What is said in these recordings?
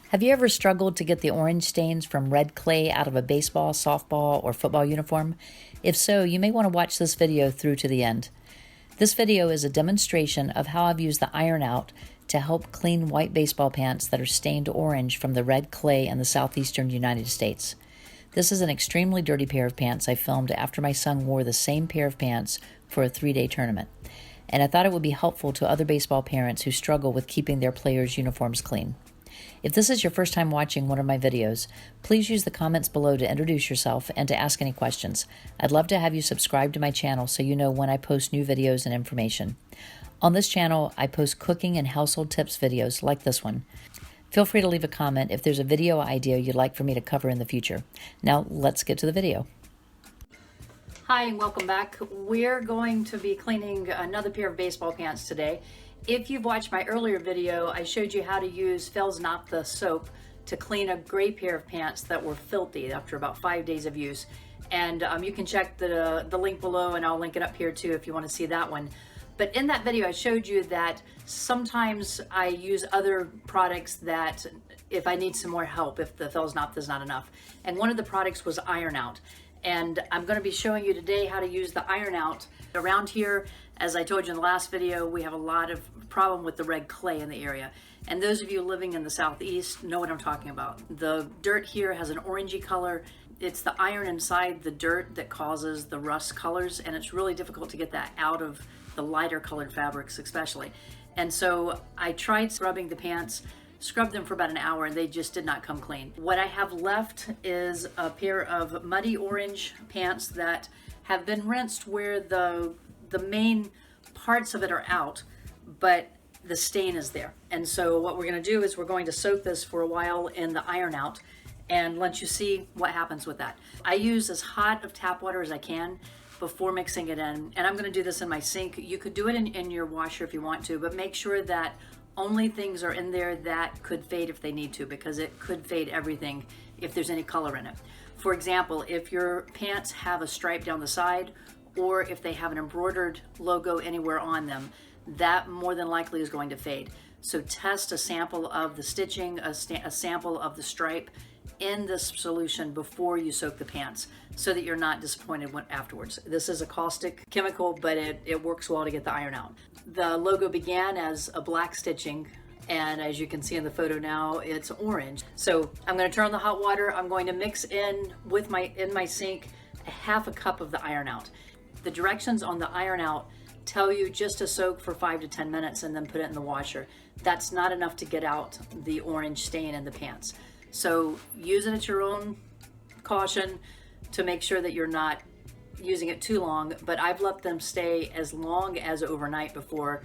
Have you ever struggled to get the orange stains from red clay out of a baseball, softball, or football uniform? If so, you may want to watch this video through to the end. This video is a demonstration of how I've used the iron out to help clean white baseball pants that are stained orange from the red clay in the Southeastern United States. This is an extremely dirty pair of pants I filmed after my son wore the same pair of pants for a 3-day tournament. And I thought it would be helpful to other baseball parents who struggle with keeping their players' uniforms clean. If this is your first time watching one of my videos, please use the comments below to introduce yourself and to ask any questions. I'd love to have you subscribe to my channel so you know when I post new videos and information. On this channel, I post cooking and household tips videos like this one. Feel free to leave a comment if there's a video idea you'd like for me to cover in the future. Now, let's get to the video. Hi, and welcome back. We're going to be cleaning another pair of baseball pants today. If you've watched my earlier video, I showed you how to use Fels Naphtha soap to clean a gray pair of pants that were filthy after about 5 days of use. And you can check the link below, and I'll link it up here too if you want to see that one. But in that video, I showed you that sometimes I use other products that if I need some more help, if the Fels Naphtha is not enough. And one of the products was Iron Out. And I'm going to be showing you today how to use the Iron Out. Around here, as I told you in the last video, we have a lot of problem with the red clay in the area. And those of you living in the Southeast know what I'm talking about. The dirt here has an orangey color. It's the iron inside the dirt that causes the rust colors, and it's really difficult to get that out of the lighter colored fabrics especially. And so I tried scrubbing the pants, scrubbed them for about an hour, and they just did not come clean. What I have left is a pair of muddy orange pants that have been rinsed where the main parts of it are out, but the stain is there. And so what we're going to do is we're going to soak this for a while in the Iron Out and let you see what happens with that. I use as hot of tap water as I can before mixing it in, and I'm going to do this in my sink. You could do it in your washer if you want to, but make sure that only things are in there that could fade if they need to, because it could fade everything if there's any color in it. For example, if your pants have a stripe down the side, or if they have an embroidered logo anywhere on them, that more than likely is going to fade. So test a sample of the stitching, a sample of the stripe in this solution before you soak the pants, so that you're not disappointed afterwards. This is a caustic chemical, but it works well to get the iron out. The logo began as a black stitching, and as you can see in the photo now, it's orange. So I'm going to turn on the hot water. I'm going to mix in with in my sink a half a cup of the Iron Out. The directions on the Iron Out tell you just to soak for 5 to 10 minutes and then put it in the washer. That's not enough to get out the orange stain in the pants. So use it at your own caution to make sure that you're not using it too long, but I've let them stay as long as overnight before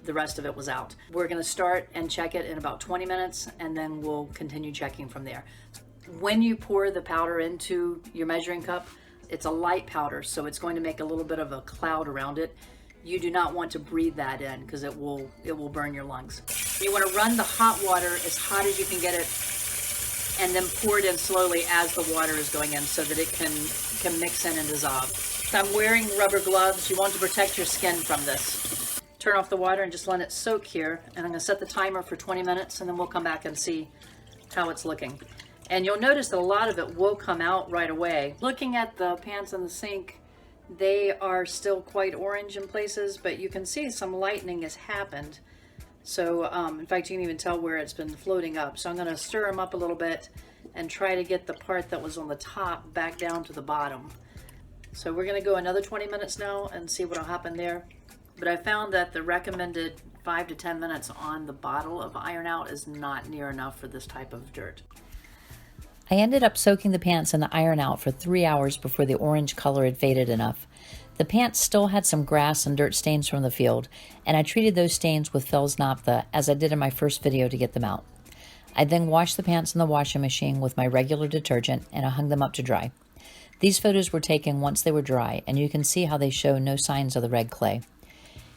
the rest of it was out. We're going to start and check it in about 20 minutes, and then we'll continue checking from there. When you pour the powder into your measuring cup, it's a light powder, so it's going to make a little bit of a cloud around it. You do not want to breathe that in because it will burn your lungs. You want to run the hot water as hot as you can get it, and then pour it in slowly as the water is going in so that it can mix in and dissolve. So I'm wearing rubber gloves. You want to protect your skin from this. Turn off the water and just let it soak here. And I'm going to set the timer for 20 minutes, and then we'll come back and see how it's looking. And you'll notice that a lot of it will come out right away. Looking at the pants in the sink, they are still quite orange in places, but you can see some lightening has happened. So in fact, you can even tell where it's been floating up. So I'm going to stir them up a little bit and try to get the part that was on the top back down to the bottom. So we're going to go another 20 minutes now and see what will happen there. But I found that the recommended 5 to 10 minutes on the bottle of Iron Out is not near enough for this type of dirt. I ended up soaking the pants in the Iron Out for 3 hours before the orange color had faded enough. The pants still had some grass and dirt stains from the field, and I treated those stains with Fels Naphtha as I did in my first video to get them out. I then washed the pants in the washing machine with my regular detergent, and I hung them up to dry. These photos were taken once they were dry, and you can see how they show no signs of the red clay.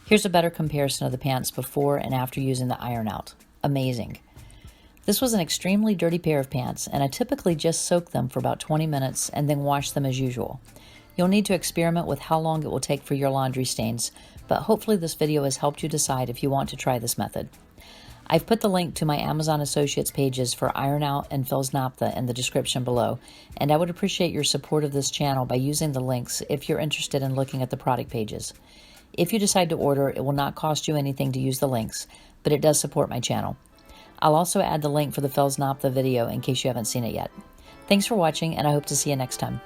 Here's a better comparison of the pants before and after using the Iron Out. Amazing. This was an extremely dirty pair of pants, and I typically just soak them for about 20 minutes and then wash them as usual. You'll need to experiment with how long it will take for your laundry stains, but hopefully this video has helped you decide if you want to try this method. I've put the link to my Amazon Associates pages for Iron Out and Phil's Naphtha in the description below, and I would appreciate your support of this channel by using the links if you're interested in looking at the product pages. If you decide to order, it will not cost you anything to use the links, but it does support my channel. I'll also add the link for the Phil's Naphtha video in case you haven't seen it yet. Thanks for watching, and I hope to see you next time.